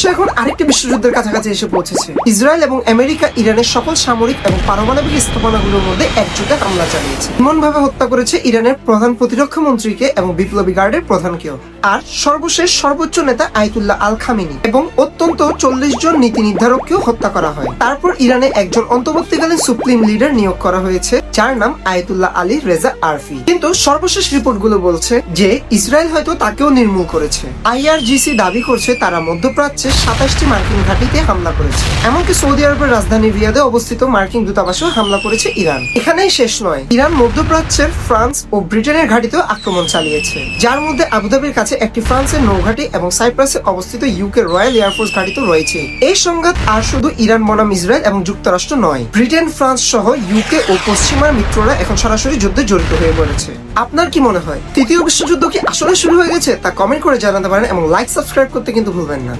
বিশ্ব এখন আরেকটি বিশ্বযুদ্ধের কাছাকাছি এসে পৌঁছেছে। ইসরায়েল এবং আমেরিকা ইরানের সকল সামরিক এবং পারমাণবিক স্থাপনাগুলোর মধ্যে একজোটে হামলা চালিয়েছে। এমনভাবে হত্যা করেছে ইরানের প্রধান প্রতিরক্ষা মন্ত্রীকে এবং বিপ্লবী গার্ডের প্রধানকেও। আর সর্বশেষ সর্বোচ্চ নেতা আয়াতুল্লাহ আল খামেনি এবং অত্যন্ত 40 জন নীতি নির্ধারককেও হত্যা করা হয়। তারপর ইরানে একজন অন্তর্বর্তীকালীন সুপ্রিম লিডার নিয়োগ করা হয়েছে, যার নাম আয়াতুল্লাহ আলী রেজা আরফি। কিন্তু সর্বশেষ রিপোর্টগুলো বলছে যে ইসরায়েল হয়তো তাকেও নির্মূল করেছে। আইআরজিসি দাবি করছে তারা মধ্যপ্রাচ্যে 27টি মার্কিন ঘাঁটিতে হামলা করেছে। এমনকি সৌদি আরবের রাজধানী রিয়াদে অবস্থিত মার্কিন দূতাবাসেও হামলা করেছে ইরান। এখানেই শেষ নয়, ইরান মধ্যপ্রাচ্যের ফ্রান্স ও ব্রিটেনের ঘাঁটিতেও আক্রমণ চালিয়েছে, যার মধ্যে আবুধাবির কাছে একটি ফ্রান্সের নৌঘাঁটি এবং সাইপ্রাসে অবস্থিত ইউকে রয়্যাল এয়ারফোর্স ঘাঁটি তো রয়েছে। এই সংঘাত আর শুধু ইরান বনাম ইসরায়েল এবং যুক্তরাষ্ট্র নয়, ব্রিটেন, ফ্রান্স সহ ইউকে ও পশ্চিমার মিত্ররা এখন সরাসরি যুদ্ধে জড়িত হয়ে পড়েছে। আপনার কি মনে হয় তৃতীয় বিশ্বযুদ্ধ কি আসলে শুরু হয়ে গেছে? তা কমেন্ট করে জানাতে পারেন এবং লাইক সাবস্ক্রাইব করতে কিন্তু ভুলবেন না।